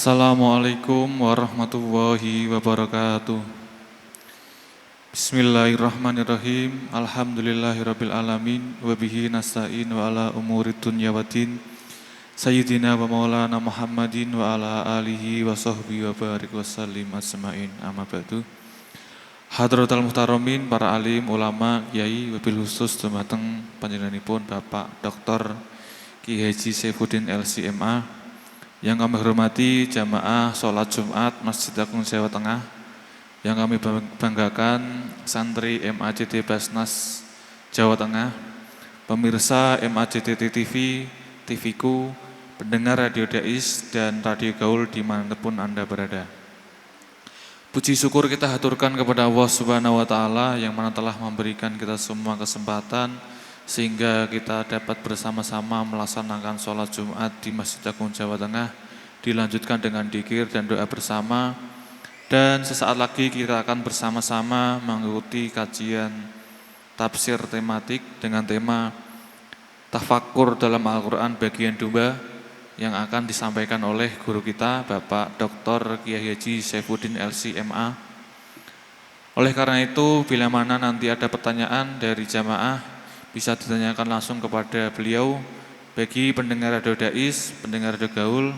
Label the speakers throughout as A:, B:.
A: Assalamualaikum warahmatullahi wabarakatuh. Bismillahirrahmanirrahim. Alhamdulillahirabbil alamin wa bihi nasta'in wa ala umurid dunya waddin. Sayyidina wa maulana Muhammadin wa ala alihi wa sahbihi wa barik wa sallim asma'in. Amma ba'du. Hadratul muhtaramin, para alim, ulama, kiai, wabil khusus dumateng panjenenganipun Bapak Dr. Ki Haji Saifuddin LCMA. Yang kami hormati jamaah sholat Jumat Masjid Agung Jawa Tengah, yang kami banggakan santri MAJT Basnas Jawa Tengah, pemirsa MAJT TV, TVku, pendengar Radio Dais dan Radio Gaul dimanapun Anda berada. Puji syukur kita haturkan kepada Allah Subhanahu wa Ta'ala yang mana telah memberikan kita semua kesempatan sehingga kita dapat bersama-sama melaksanakan sholat Jumat di Masjid Agung Jawa Tengah, dilanjutkan dengan dzikir dan doa bersama, dan sesaat lagi kita akan bersama-sama mengikuti kajian tafsir tematik dengan tema Tafakkur dalam Al-Quran bagian 2 yang akan disampaikan oleh guru kita Bapak Dr. Kiai Haji Saifuddin LCMA. Oleh karena itu, bila mana nanti ada pertanyaan dari jamaah, bisa ditanyakan langsung kepada beliau. Bagi pendengar Radio Dais, pendengar Radio Gaul,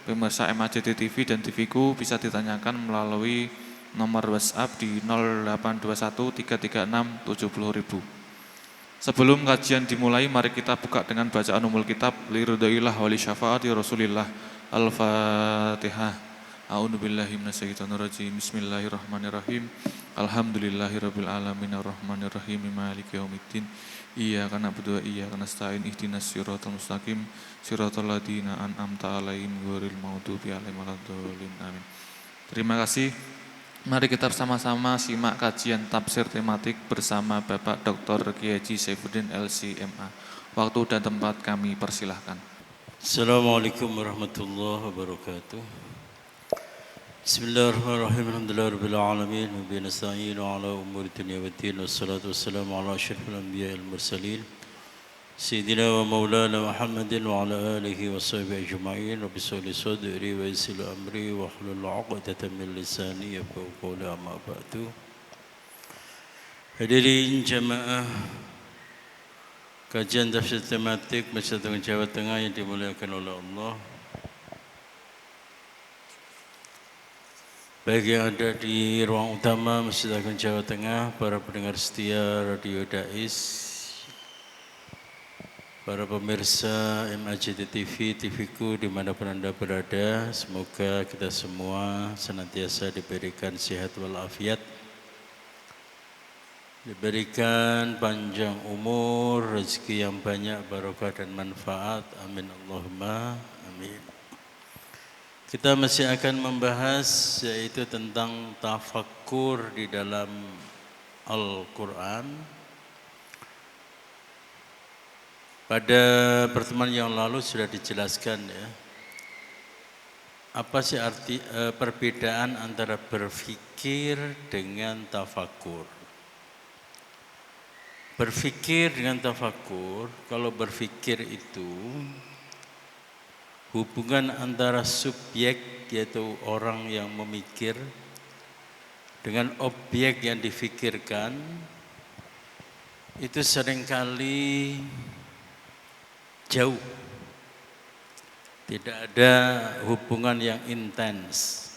A: pemirsa MAJT TV dan TVku, bisa ditanyakan melalui nomor WhatsApp di 0821 336 70.000. Sebelum kajian dimulai, mari kita buka dengan bacaan umul kitab liridhaillah wali syafaati Rasulillah. Al-Fatihah. A'udzubillahi minasyaitonirrajim. Bismillahirrahmanirrahim. Alhamdulillahirabbil alamin arrahmanirrahim maliki yaumiddin. Iyyaka na'budu wa iyyaka nasta'in ihdinas siratal mustaqim siratal ladzina an'amta 'alaihim ghairil maghdubi 'alaihim waladdallin. Amin. Terima kasih. Mari kita bersama-sama simak kajian tafsir tematik bersama Bapak Dr. Kiai Haji Saifuddin LCMA. Waktu dan tempat kami persilahkan.
B: Assalamualaikum warahmatullahi wabarakatuh. Bismillahirrahmanirrahim. Alhamdulillahirabbil alamin wa bihi nasta'inu ala umuri dunya waddin. Wassalatu wassalamu ala asyrafil anbiya'il mursalin sayyidina wa maulana Muhammadin wa ala alihi wa sahbihi ajma'in. Rabbi shrah li sadri wa yassir li amri wa hlul 'uqdatam min lisani yafqahu qawli. Amma ba'du. Hadirin jamaah kajian tafsir tematik Masjid Agung Jawa Tengah yang dimuliakan oleh Allah, baik yang ada di ruang utama Masjid Agung Jawa Tengah, para pendengar setia Radio Dais, para pemirsa MAJT TV, TVku dimanapun Anda berada, semoga kita semua senantiasa diberikan sehat walafiat, diberikan panjang umur, rezeki yang banyak, barokah dan manfaat. Amin Allahumma amin. Kita masih akan membahas yaitu tentang tafakkur di dalam Al-Quran. Pada pertemuan yang lalu sudah dijelaskan ya, apa sih arti perbedaan antara berfikir dengan tafakkur. Berfikir dengan tafakkur, kalau berfikir itu hubungan antara subjek yaitu orang yang memikir dengan objek yang difikirkan itu seringkali jauh, tidak ada hubungan yang intens.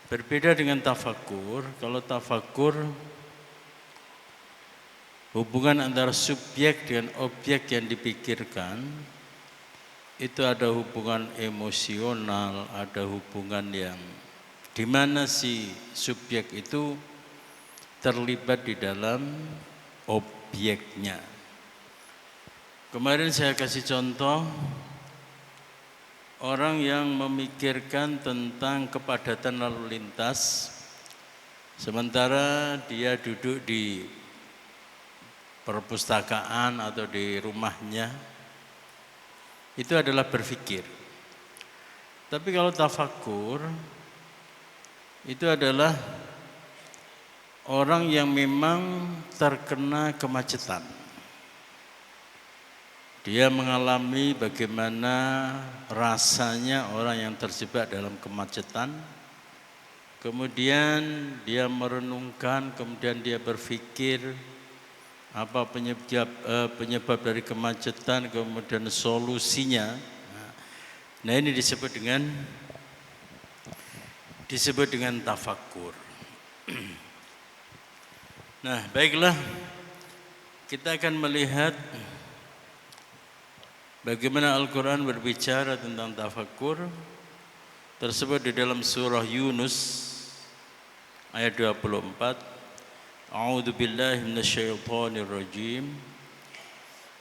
B: Berbeda dengan tafakkur. Kalau tafakkur, hubungan antara subjek dengan objek yang dipikirkan itu ada hubungan emosional, ada hubungan yang dimana si subjek itu terlibat di dalam objeknya. Kemarin saya kasih contoh orang yang memikirkan tentang kepadatan lalu lintas, sementara dia duduk di perpustakaan atau di rumahnya, itu adalah berfikir. Tapi kalau tafakkur itu adalah orang yang memang terkena kemacetan. Dia mengalami bagaimana rasanya orang yang terjebak dalam kemacetan. Kemudian dia merenungkan, kemudian dia berpikir apa penyebab dari kemacetan, kemudian solusinya. Nah, ini disebut dengan tafakkur. Nah, baiklah, kita akan melihat bagaimana Al-Quran berbicara tentang tafakkur tersebut di dalam surah Yunus ayat 24. A'udzu billahi minasyaitonir rajim.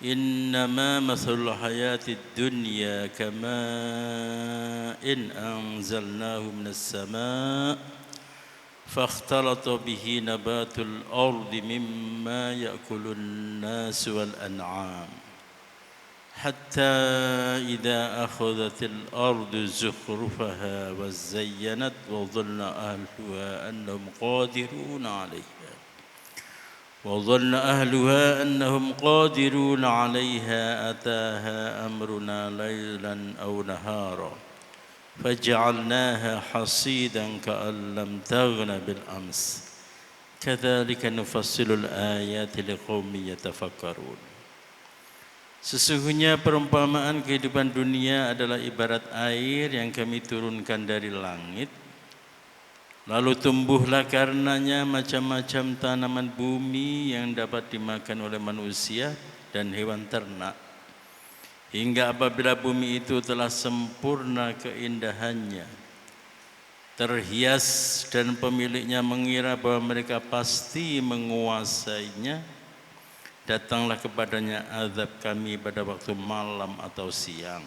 B: Innama mathalul hayatid dunya kama'in anzalnahu minas sama' fakhtalata bihi nabatul ardi mimma ya'kulun nas wal an'am hatta idza akhadhatil ardu zukrufaha wa zayyanat wa dhanna ahluha annahum qadiruna 'alayha وظن أهلها أنهم قادرون عليها أتاها أمرنا ليلا أو نهارا فجعلناها حصيدا كأن لم تغن بالأمس كذلك نفصل الآيات لقوم يتفكرون. Sesungguhnya perumpamaan kehidupan dunia adalah ibarat air yang kami turunkan dari langit. Lalu tumbuhlah karenanya macam-macam tanaman bumi yang dapat dimakan oleh manusia dan hewan ternak. Hingga apabila bumi itu telah sempurna keindahannya, terhias dan pemiliknya mengira bahwa mereka pasti menguasainya, datanglah kepadanya azab kami pada waktu malam atau siang.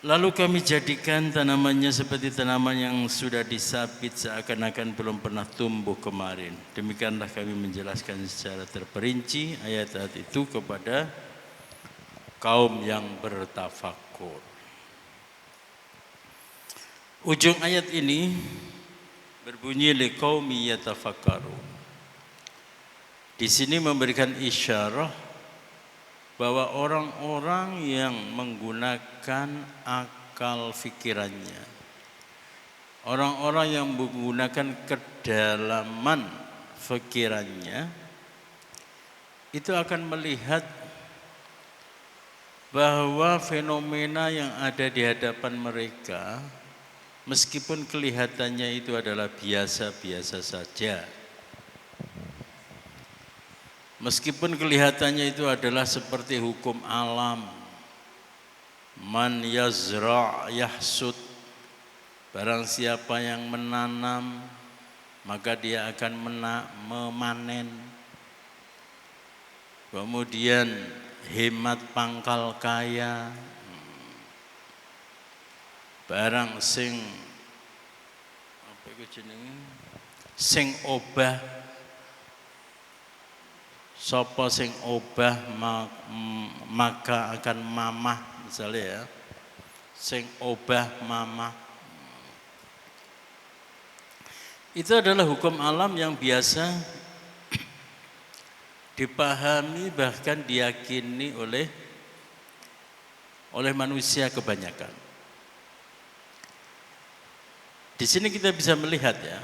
B: Lalu kami jadikan tanamannya seperti tanaman yang sudah disabit seakan-akan belum pernah tumbuh kemarin. Demikianlah kami menjelaskan secara terperinci ayat-ayat itu kepada kaum yang bertafakkur. Ujung ayat ini berbunyi liqaumi yatafakkarun. Di sini memberikan isyarah bahwa orang-orang yang menggunakan akal fikirannya, orang-orang yang menggunakan kedalaman fikirannya, itu akan melihat bahwa fenomena yang ada di hadapan mereka, meskipun kelihatannya itu adalah biasa-biasa saja, meskipun kelihatannya itu adalah seperti hukum alam, man yazra' yahsud, barang siapa yang menanam maka dia akan memanen. Kemudian hemat pangkal kaya, barang sing apa iku jenenge, sing obah, sapa sing obah maka akan mamah, misalnya ya, sing obah mamah. Itu adalah hukum alam yang biasa dipahami bahkan diyakini oleh manusia kebanyakan. Di sini kita bisa melihat ya,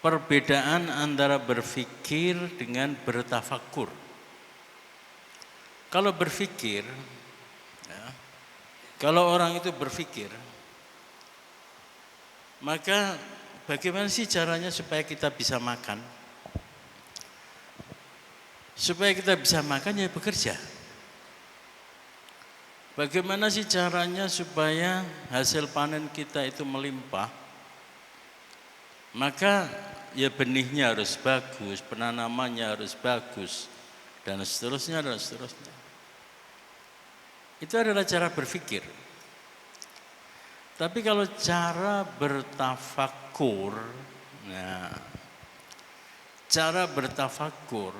B: perbedaan antara berfikir dengan bertafakkur. Kalau berfikir, ya, kalau orang itu berfikir, maka bagaimana sih caranya supaya kita bisa makan? Supaya kita bisa makan ya bekerja. Bagaimana sih caranya supaya hasil panen kita itu melimpah? Maka ya benihnya harus bagus, penanamannya harus bagus, dan seterusnya dan seterusnya. Itu adalah cara berpikir. Tapi kalau cara bertafakkur, nah, cara bertafakkur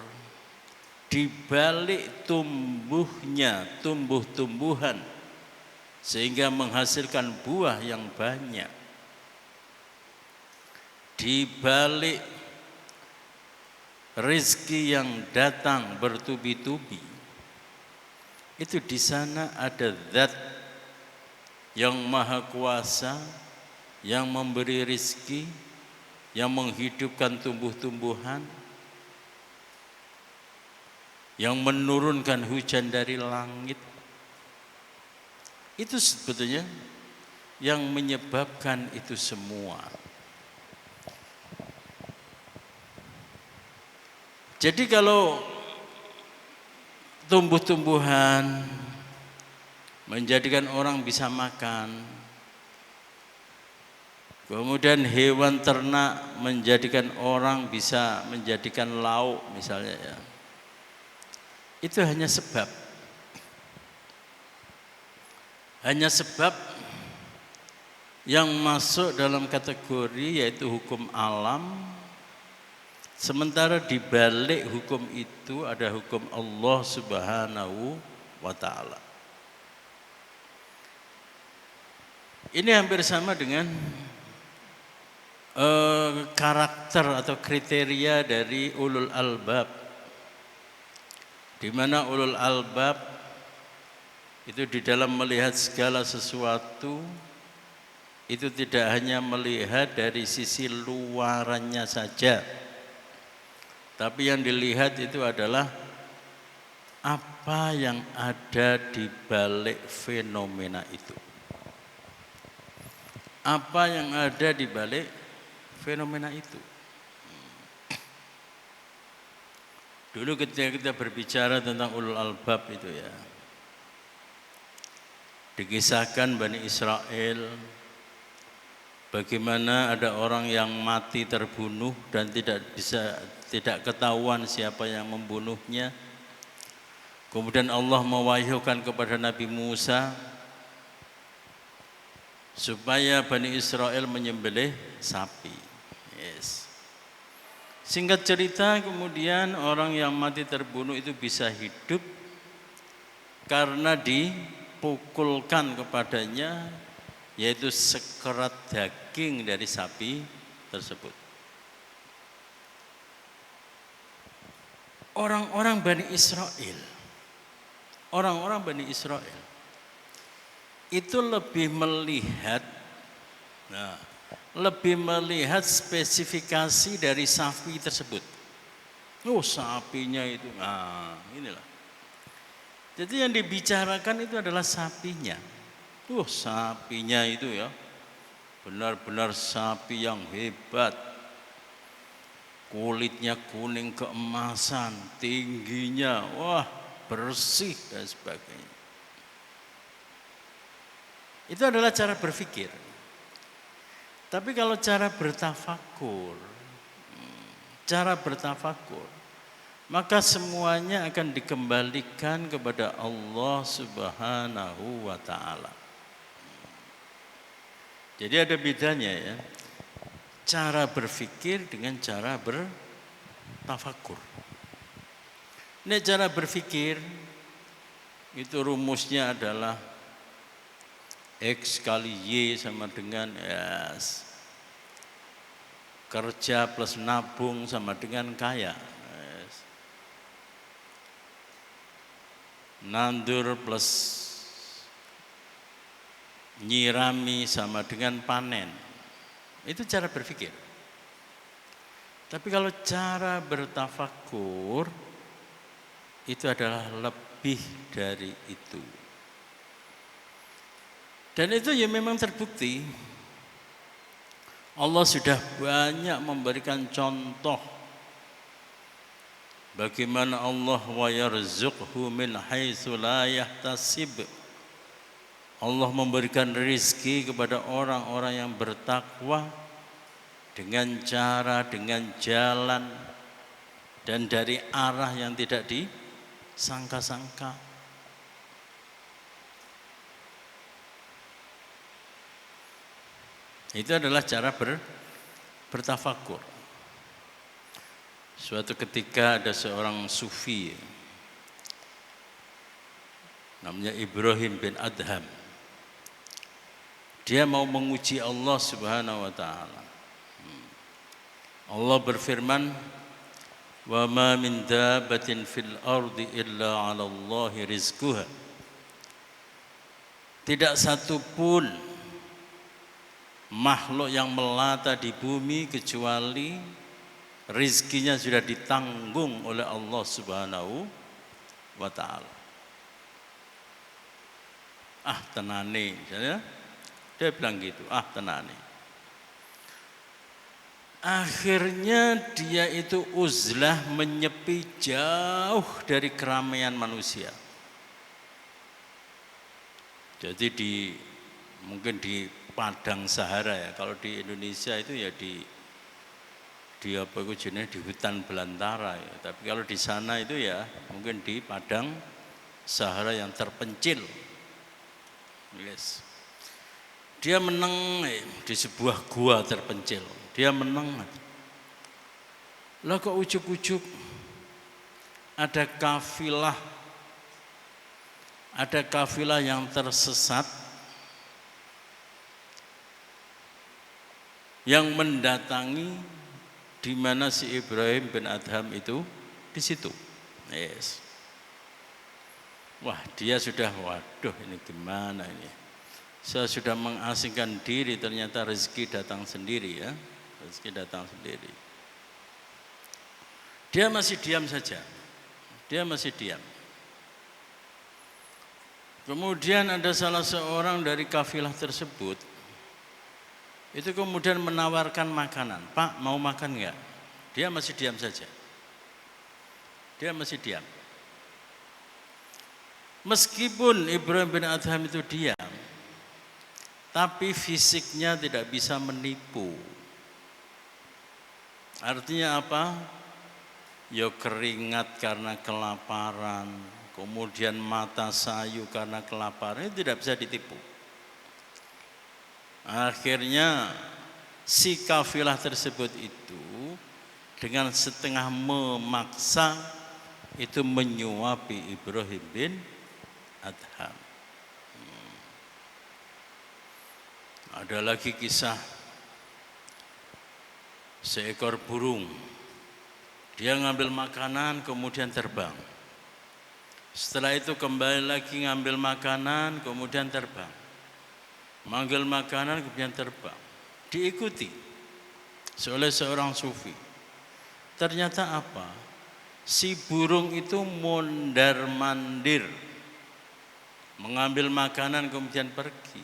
B: di balik tumbuhnya tumbuh-tumbuhan sehingga menghasilkan buah yang banyak, di balik rezeki yang datang bertubi-tubi, itu di sana ada zat yang maha kuasa, yang memberi rizki, yang menghidupkan tumbuh-tumbuhan, yang menurunkan hujan dari langit. Itu sebetulnya yang menyebabkan itu semua. Jadi kalau tumbuh-tumbuhan menjadikan orang bisa makan, kemudian hewan ternak menjadikan orang bisa menjadikan lauk misalnya ya. Itu hanya sebab. Hanya sebab yang masuk dalam kategori yaitu hukum alam. Sementara di balik hukum itu ada hukum Allah Subhanahu wa taala. Ini hampir sama dengan karakter atau kriteria dari ulul albab, di mana ulul albab itu di dalam melihat segala sesuatu itu tidak hanya melihat dari sisi luarannya saja, tapi yang dilihat itu adalah apa yang ada di balik fenomena itu. Apa yang ada di balik fenomena itu. Dulu ketika kita berbicara tentang ulul albab itu ya, dikisahkan Bani Israel bagaimana ada orang yang mati terbunuh dan tidak ketahuan siapa yang membunuhnya. Kemudian Allah mewahyukan kepada Nabi Musa supaya Bani Israel menyembelih sapi. Yes. Singkat cerita, kemudian orang yang mati terbunuh itu bisa hidup karena dipukulkan kepadanya yaitu sekerat daging dari sapi tersebut. Orang-orang Bani Israel itu lebih melihat spesifikasi dari sapi tersebut. Oh, sapinya itu, inilah. Jadi yang dibicarakan itu adalah sapinya. Sapinya itu ya, benar-benar sapi yang hebat. Kulitnya kuning keemasan, tingginya, wah, bersih dan sebagainya. Itu adalah cara berpikir. Tapi kalau cara bertafakur, maka semuanya akan dikembalikan kepada Allah Subhanahu wa taala. Jadi ada bedanya ya, cara berpikir dengan cara bertafakur. Ini cara berpikir itu rumusnya adalah X kali Y sama dengan S. Kerja plus nabung sama dengan kaya. Yes. Nandur plus nyirami sama dengan panen. Itu cara berpikir. Tapi kalau cara bertafakur itu adalah lebih dari itu. Dan itu ya memang terbukti. Allah sudah banyak memberikan contoh bagaimana Allah wa yarzuqhu min haitsu la yahtasib. Allah memberikan rezeki kepada orang-orang yang bertakwa dengan cara, dengan jalan dan dari arah yang tidak disangka-sangka. Itu adalah cara bertafakur. Suatu ketika ada seorang sufi namanya Ibrahim bin Adham. Dia mau menguji Allah Subhanahu wa taala. Allah berfirman, "Wa ma min dabbatin fil ardi illa 'ala Allahi rizquha Tidak satu pun makhluk yang melata di bumi kecuali rizkinya sudah ditanggung oleh Allah Subhanahu wa ta'ala. Tenane, misalnya, dia bilang gitu, tenane. Akhirnya dia itu uzlah, menyepi jauh dari keramaian manusia. Jadi mungkin di padang Sahara ya, kalau di Indonesia itu ya di apa itu jenis di hutan belantara ya. Tapi kalau di sana itu ya mungkin di padang Sahara yang terpencil. Yes. Dia menang di sebuah gua terpencil. Dia menang. Lah kok ujuk-ujuk ada kafilah yang tersesat yang mendatangi di mana si Ibrahim bin Adham itu di situ. Yes. Wah, dia sudah waduh ini gimana ini? Saya sudah mengasingkan diri, ternyata rezeki datang sendiri ya. Rezeki datang sendiri. Dia masih diam saja. Dia masih diam. Kemudian ada salah seorang dari kafilah tersebut itu kemudian menawarkan makanan. Pak, mau makan enggak? Dia masih diam saja. Dia masih diam. Meskipun Ibrahim bin Adham itu diam, tapi fisiknya tidak bisa menipu. Artinya apa? Ya keringat karena kelaparan, kemudian mata sayu karena kelaparan, itu tidak bisa ditipu. Akhirnya si kafilah tersebut itu dengan setengah memaksa itu menyuapi Ibrahim bin Adham. Ada lagi kisah seekor burung. Dia ngambil makanan kemudian terbang. Setelah itu kembali lagi ngambil makanan kemudian terbang. Manggil makanan kemudian terbang. Diikuti oleh seorang sufi. Ternyata apa? Si burung itu mondar-mandir. Mengambil makanan kemudian pergi.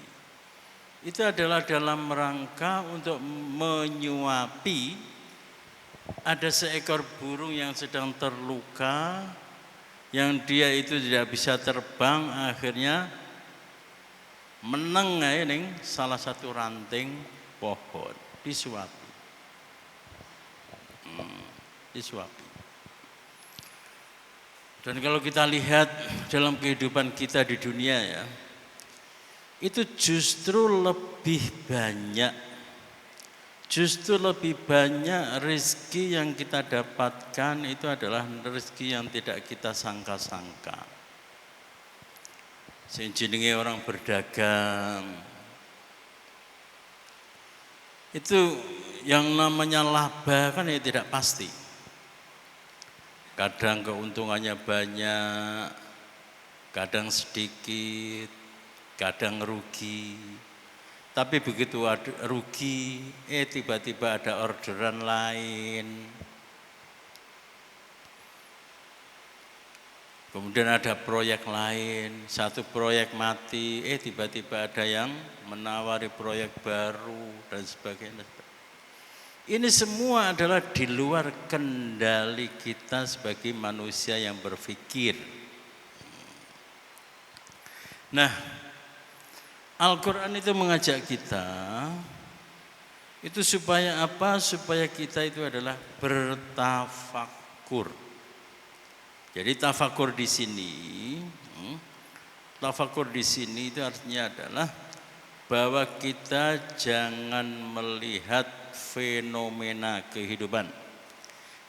B: Itu adalah dalam rangka untuk menyuapi ada seekor burung yang sedang terluka, yang dia itu tidak bisa terbang, akhirnya meneng ning salah satu ranting pohon, disuapi. Disuapi. Dan kalau kita lihat dalam kehidupan kita di dunia ya, itu justru lebih banyak rezeki yang kita dapatkan itu adalah rezeki yang tidak kita sangka-sangka. Sing jenenge orang berdagang itu yang namanya laba kan ya tidak pasti. Kadang keuntungannya banyak, kadang sedikit, kadang rugi. Tapi begitu ada rugi, tiba-tiba ada orderan lain. Kemudian ada proyek lain, satu proyek mati, tiba-tiba ada yang menawari proyek baru dan sebagainya. Ini semua adalah di luar kendali kita sebagai manusia yang berpikir. Nah, Al-Quran itu mengajak kita itu supaya apa? Supaya kita itu adalah bertafakur. Jadi tafakur di sini itu artinya adalah bahwa kita jangan melihat fenomena kehidupan,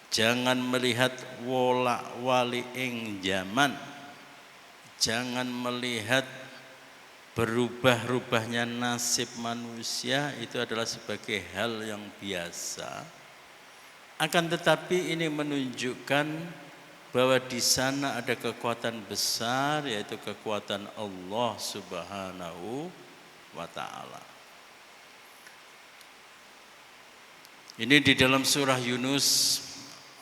B: jangan melihat wolak-wali ing zaman, jangan melihat berubah-ubahnya nasib manusia itu adalah sebagai hal yang biasa. Akan tetapi ini menunjukkan bahwa di sana ada kekuatan besar, yaitu kekuatan Allah Subhanahu wa Ta'ala. Ini di dalam surah Yunus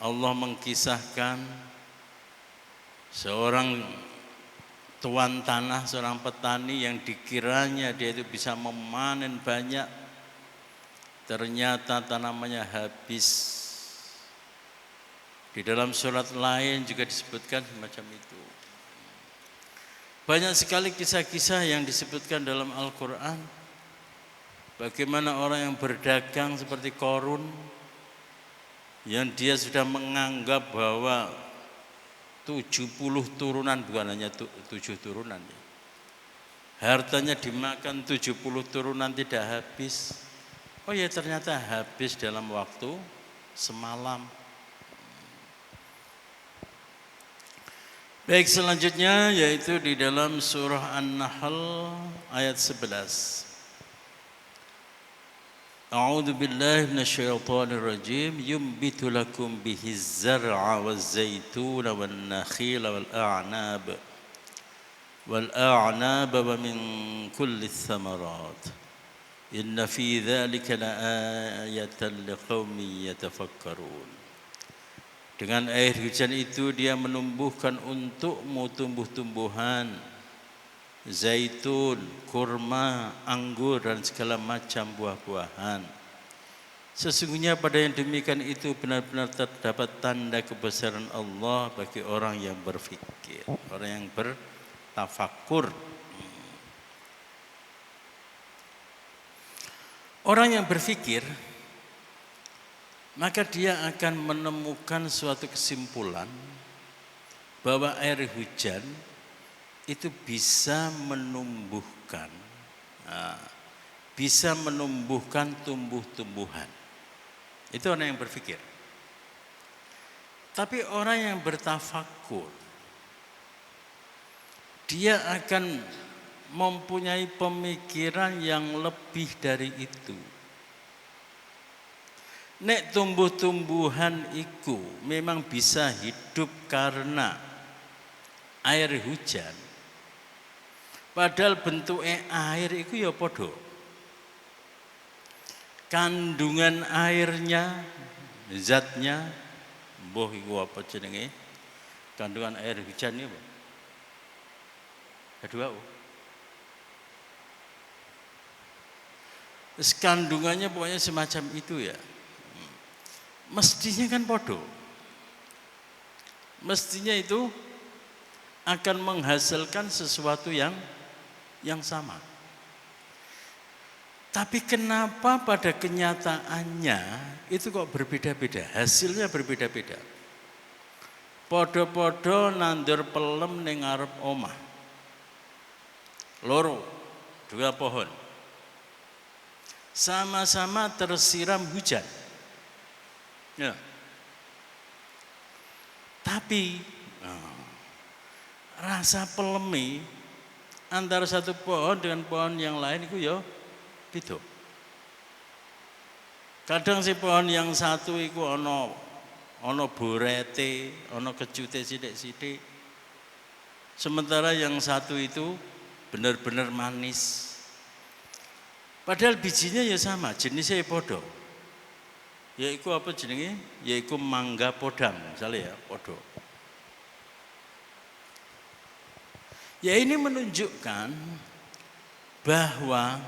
B: Allah mengkisahkan seorang tuan tanah, seorang petani yang dikiranya dia itu bisa memanen banyak, ternyata tanamannya habis. Di dalam surat lain juga disebutkan semacam itu. Banyak sekali kisah-kisah yang disebutkan dalam Al-Quran. Bagaimana orang yang berdagang seperti Qarun, yang dia sudah menganggap bahwa 70 turunan, bukan hanya 7 turunan ya. Hartanya dimakan 70 turunan tidak habis. Oh ya, ternyata habis dalam waktu semalam. Baik, selanjutnya yaitu di dalam surah An-Nahl ayat 11. A'udzu billahi minasyaitonir rajim. Yumbitu lakum bihiz zar'a waz zaituna wan nakhila wal a'nab wa min kulli thamarat. Inna fi dzalika laayatan liqaumin yatafakkarun. Dengan air hujan itu dia menumbuhkan untukmu tumbuh-tumbuhan, zaitun, kurma, anggur dan segala macam buah-buahan. Sesungguhnya pada yang demikian itu benar-benar terdapat tanda kebesaran Allah bagi orang yang berfikir, orang yang bertafakkur. Orang yang berfikir, maka dia akan menemukan suatu kesimpulan bahwa air hujan itu bisa menumbuhkan tumbuh-tumbuhan. Itu orang yang berpikir. Tapi orang yang bertafakur, dia akan mempunyai pemikiran yang lebih dari itu. Nek tumbuh-tumbuhan iku memang bisa hidup karena air hujan. Padahal bentuknya air iku ya podo. Kandungan airnya, zatnya, mbuh iku apa jenenge? Kandungan air hujan ini apa? H2O. Kandungannya pokoknya semacam itu ya. Mestinya kan podo. Mestinya itu akan menghasilkan sesuatu yang sama. Tapi kenapa pada kenyataannya itu kok berbeda-beda, hasilnya berbeda-beda. Podo-podo nandur pelem ning ngarep omah. Loro, 2 pohon. Sama-sama tersiram hujan. Ya. Tapi rasa pelemi antara satu pohon dengan pohon yang lain itu ya beda. Kadang si pohon yang satu itu ono borete, ono kecute sithik-sithik. Sementara yang satu itu benar-benar manis. Padahal bijinya ya sama, jenisnya ya podo. Yaiku apa jenenge? Yaiku mangga podang, misalnya ya, podo. Ya ini menunjukkan bahwa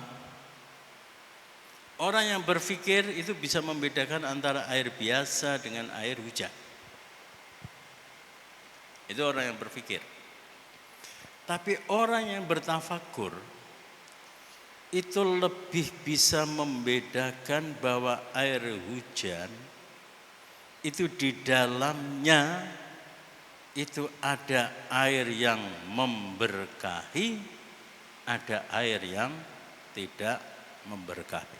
B: orang yang berpikir itu bisa membedakan antara air biasa dengan air hujan. Itu orang yang berpikir. Tapi orang yang bertafakur itu lebih bisa membedakan bahwa air hujan itu di dalamnya itu ada air yang memberkahi, ada air yang tidak memberkahi.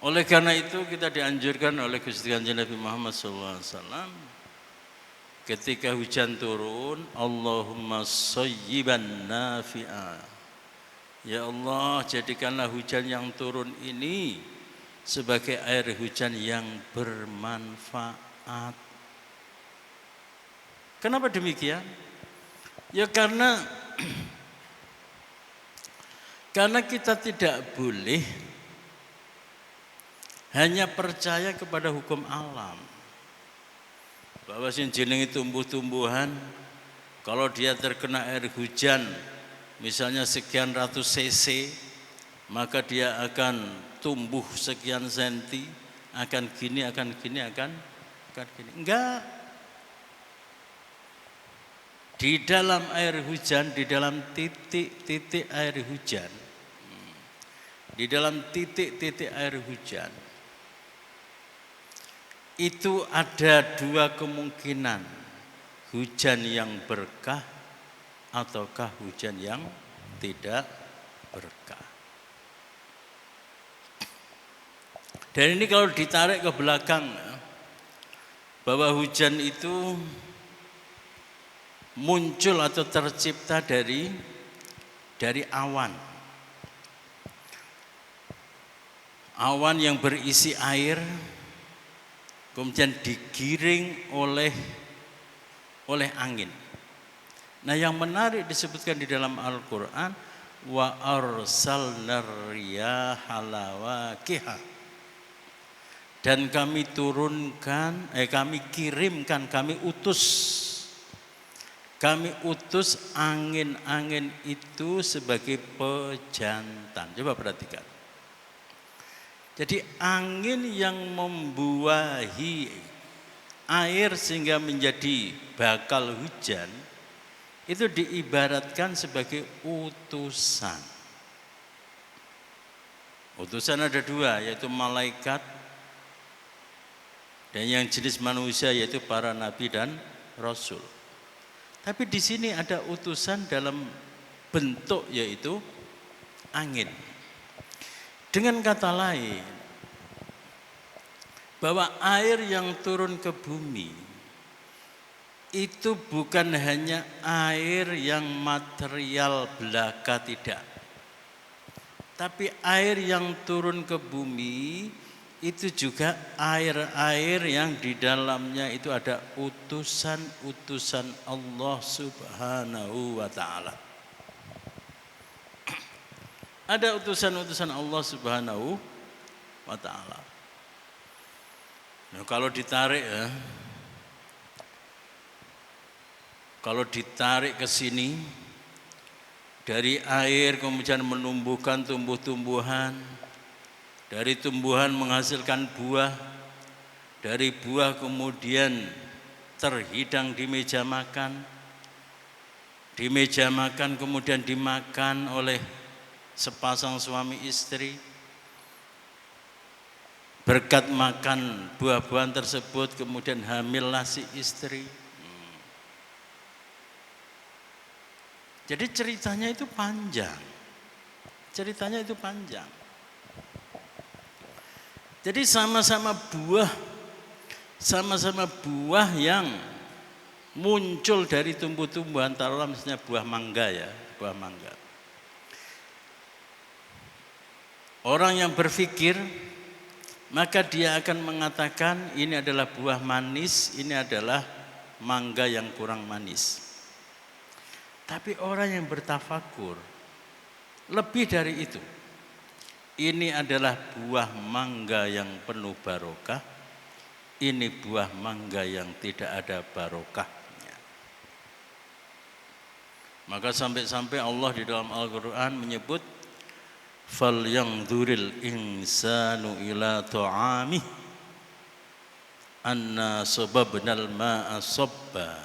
B: Oleh karena itu kita dianjurkan oleh Gusti Kanjeng Nabi Muhammad SAW ketika hujan turun, Allahumma shayyiban nafi'a. Ya Allah, jadikanlah hujan yang turun ini sebagai air hujan yang bermanfaat. Kenapa demikian? Ya karena kita tidak boleh hanya percaya kepada hukum alam. Bahwa sing jenenge tumbuh-tumbuhan kalau dia terkena air hujan misalnya sekian ratus cc, maka dia akan tumbuh sekian senti, akan gini. Enggak. Di dalam air hujan, di dalam titik-titik air hujan, di dalam titik-titik air hujan, itu ada dua kemungkinan, hujan yang berkah ataukah hujan yang tidak berkah. Dan ini kalau ditarik ke belakang, bahwa hujan itu muncul atau tercipta dari awan. Awan yang berisi air kemudian digiring oleh angin. Nah, yang menarik disebutkan di dalam Al-Qur'an, wa arsalnar riyaha lawaqiha. Dan kami utus angin-angin itu sebagai pejantan. Coba perhatikan. Jadi angin yang membuahi air sehingga menjadi bakal hujan itu diibaratkan sebagai utusan. Utusan ada dua, yaitu malaikat dan yang jenis manusia yaitu para nabi dan rasul. Tapi di sini ada utusan dalam bentuk yaitu angin. Dengan kata lain, bahwa air yang turun ke bumi itu bukan hanya air yang material belaka, tidak. Tapi air yang turun ke bumi itu juga air-air yang di dalamnya itu ada utusan-utusan Allah Subhanahu wa ta'ala. Ada utusan-utusan Allah Subhanahu wa ta'ala. Nah, kalau ditarik ke sini dari air kemudian menumbuhkan tumbuh-tumbuhan, dari tumbuhan menghasilkan buah, dari buah kemudian terhidang di meja makan, di meja makan kemudian dimakan oleh sepasang suami istri. Berkat makan buah-buahan tersebut kemudian hamillah si istri. Jadi ceritanya itu panjang. Jadi sama-sama buah yang muncul dari tumbuh-tumbuhan, taruhlah misalnya buah mangga ya, buah mangga. Orang yang berpikir maka dia akan mengatakan ini adalah buah manis, ini adalah mangga yang kurang manis. Tapi orang yang bertafakur lebih dari itu. Ini adalah buah mangga yang penuh barokah. Ini buah mangga yang tidak ada barokahnya. Maka sampai-sampai Allah di dalam Al-Quran menyebut falyanzuril insanu ila ta'amih anna sababnal ma'a sabba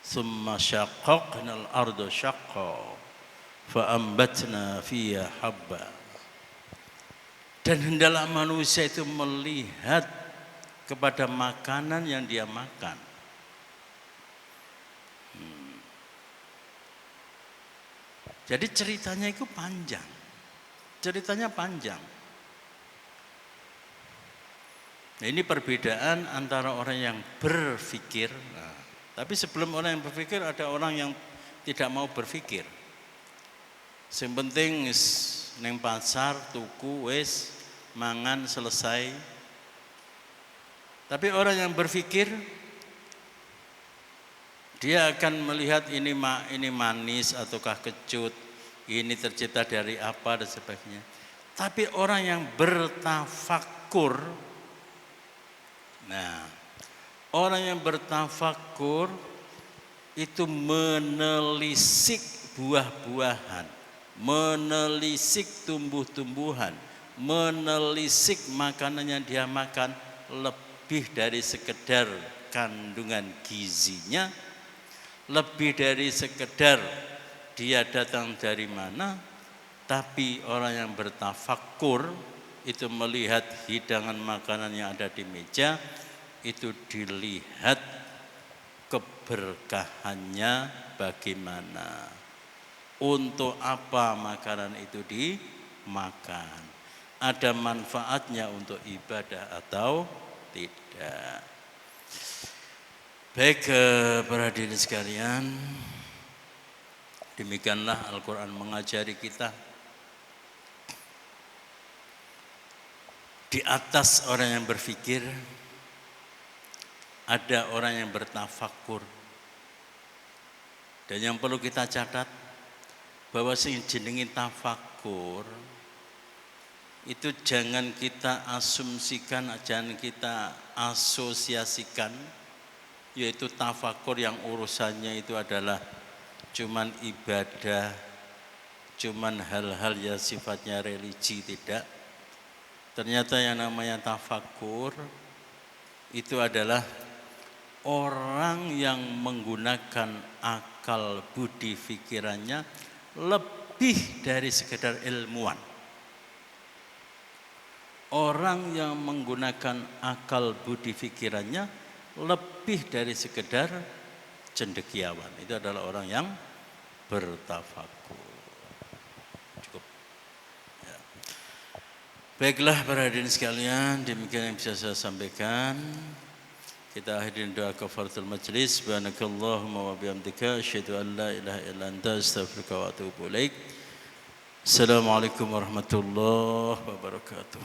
B: thumma syaqqaqnal arda syaqqa fa'ambatna fiha habba. Dan hendaklah manusia itu melihat kepada makanan yang dia makan. Jadi ceritanya itu panjang. Nah, ini perbedaan antara orang yang berpikir. Nah, tapi sebelum orang yang berpikir ada orang yang tidak mau berpikir. Yang penting neng pasar tuku wis mangan selesai. Tapi orang yang berpikir Dia akan melihat ini manis ataukah kecut, ini tercipta dari apa dan sebagainya. Tapi orang yang bertafakur, nah, orang yang bertafakur itu menelisik buah-buahan, menelisik tumbuh-tumbuhan, menelisik makanan yang dia makan lebih dari sekedar kandungan gizinya, lebih dari sekedar dia datang dari mana, tapi orang yang bertafakur itu melihat hidangan makanan yang ada di meja, itu dilihat keberkahannya bagaimana, untuk apa makanan itu dimakan, ada manfaatnya untuk ibadah atau tidak. Baik para hadirin sekalian, demikianlah Al-Quran mengajari kita. Di atas orang yang berpikir, ada orang yang bertafakur. Dan yang perlu kita catat, bahwa sing jenenge tafakur itu jangan kita asumsikan, jangan kita asosiasikan, yaitu tafakur yang urusannya itu adalah cuman ibadah, cuman hal-hal yang sifatnya religi. Tidak. Ternyata yang namanya tafakur itu adalah orang yang menggunakan akal budi pikirannya lebih dari sekedar ilmuwan. Orang yang menggunakan akal budi pikirannya lebih dari sekedar cendekiawan. Itu adalah orang yang bertafakur. Cukup. Ya. Baiklah para hadirin sekalian, demikian yang bisa saya sampaikan. Kita akhiri doa kafaratul majlis. Subhanakallahumma wa bihamdika asyhadu an la ilaha illa anta astaghfiruka wa atubu ilaik. Assalamualaikum warahmatullahi wabarakatuh.